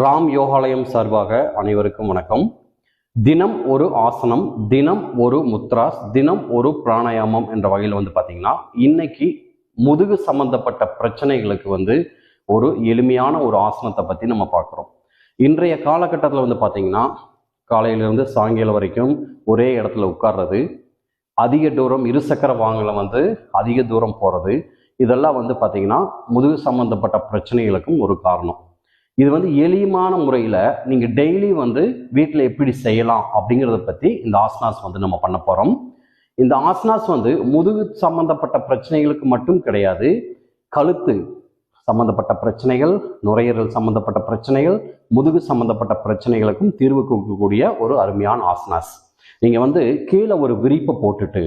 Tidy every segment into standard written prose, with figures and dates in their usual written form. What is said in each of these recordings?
ராம் யோகாலயம் சார்பாக அனைவருக்கும் வணக்கம். தினம் ஒரு ஆசனம், தினம் ஒரு முத்ராஸ், தினம் ஒரு பிராணாயாமம் என்ற வகையில் பார்த்தீங்கன்னா இன்னைக்கு முதுகு சம்பந்தப்பட்ட பிரச்சனைகளுக்கு ஒரு எளிமையான ஒரு ஆசனத்தை பற்றி நம்ம பார்க்குறோம். இன்றைய காலகட்டத்தில் பார்த்தீங்கன்னா காலையிலிருந்து சாயங்காலம் வரைக்கும் ஒரே இடத்துல உட்கார்றது, அதிக தூரம் இருசக்கர வாகனம் அதிக தூரம் போகிறது, இதெல்லாம் பார்த்தீங்கன்னா முதுகு சம்பந்தப்பட்ட பிரச்சனைகளுக்கும் ஒரு காரணம். இது எளிமையான முறையில் நீங்கள் டெய்லி வீட்டில் எப்படி செய்யலாம் அப்படிங்கிறத பற்றி இந்த ஆசனாஸ் நம்ம பண்ண போகிறோம். இந்த ஆசனாஸ் முதுகு சம்பந்தப்பட்ட பிரச்சனைகளுக்கு மட்டும் கிடையாது, கழுத்து சம்பந்தப்பட்ட பிரச்சனைகள், நுரையீரல் சம்பந்தப்பட்ட பிரச்சனைகள், முதுகு சம்பந்தப்பட்ட பிரச்சனைகளுக்கும் தீர்வு கொடுக்கக்கூடிய ஒரு அருமையான ஆசனாஸ். நீங்கள் கீழே ஒரு விரிப்பை போட்டுட்டு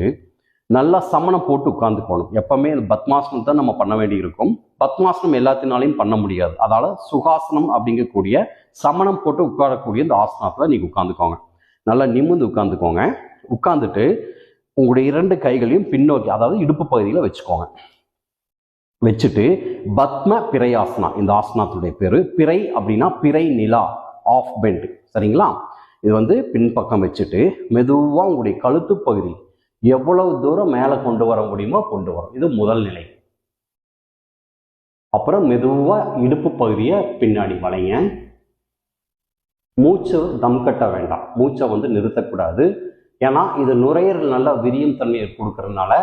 நல்லா சமணம் போட்டு உட்காந்துக்கணும். எப்பவுமே பத்மாசனம் தான் நம்ம பண்ண வேண்டி இருக்கும். பத்மாசனம் எல்லாத்தினாலையும் பண்ண முடியாது. அதால சுகாசனம் அப்படிங்கக்கூடிய சமணம் போட்டு உட்காரக்கூடிய இந்த ஆசனத்தில் நீங்கள் உட்காந்துக்கோங்க. நல்லா நிமிர்ந்து உட்காந்துக்கோங்க. உட்காந்துட்டு உங்களுடைய 2 கைகளையும் பின்னோக்கி, அதாவது இடுப்பு பகுதியில் வச்சுக்கோங்க. வச்சுட்டு பத்ம பிரையாசனா, இந்த ஆசனத்துடைய பேரு பிறை அப்படின்னா பிறை நிலா, ஆஃப் பெண்ட், சரிங்களா? இது பின்பக்கம் வச்சுட்டு மெதுவாக உங்களுடைய கழுத்து பகுதி எவ்வளவு தூரம் மேலே கொண்டு வர முடியுமோ கொண்டு வரும். இது முதல் நிலை. அப்புறம் மெதுவா இடுப்பு பகுதியை பின்னாடி வளைங்க. மூச்சு தம் கட்ட வேண்டாம், மூச்சை நிறுத்தக்கூடாது. ஏன்னா இது நுரையீரல் நல்லா விரியும் தன்மையை கொடுக்கறதுனால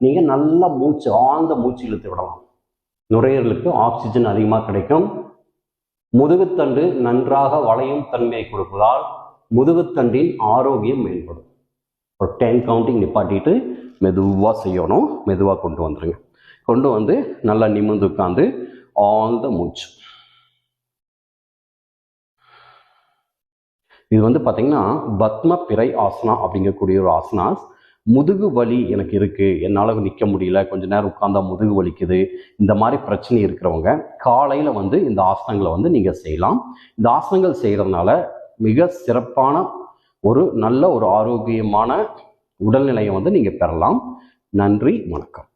நீங்க நல்லா மூச்சு, ஆழ்ந்த மூச்சு இழுத்து விடலாம். நுரையீரலுக்கு ஆக்சிஜன் அதிகமாக கிடைக்கும். முதுகுத்தண்டு நன்றாக வளையும் தன்மையை கொடுப்பதால் முதுகுத்தண்டின் ஆரோக்கியம் மேம்படும். ஒரு 10 கவுண்டிங் நிப்பாட்டிட்டு மெதுவாக செய்யணும். மெதுவாக கொண்டு வந்துடுங்க. கொண்டு நல்லா நிமிர்ந்து உட்காந்து ஆழ்ந்த மூச்சு. இது பார்த்தீங்கன்னா பத்ம பிறை ஆசனா அப்படிங்கக்கூடிய ஒரு ஆசனாஸ். முதுகு வலி எனக்கு இருக்கு, என்னால் நிற்க முடியல, கொஞ்ச நேரம் உட்கார்ந்தா முதுகு வலிக்குது, இந்த மாதிரி பிரச்சனை இருக்கிறவங்க காலையில் இந்த ஆசனங்களை நீங்கள் செய்யலாம். இந்த ஆசனங்கள் செய்கிறதுனால மிக சிறப்பான ஒரு நல்ல ஒரு ஆரோக்கியமான உடல்நிலையை நீங்கள் பெறலாம். நன்றி, வணக்கம்.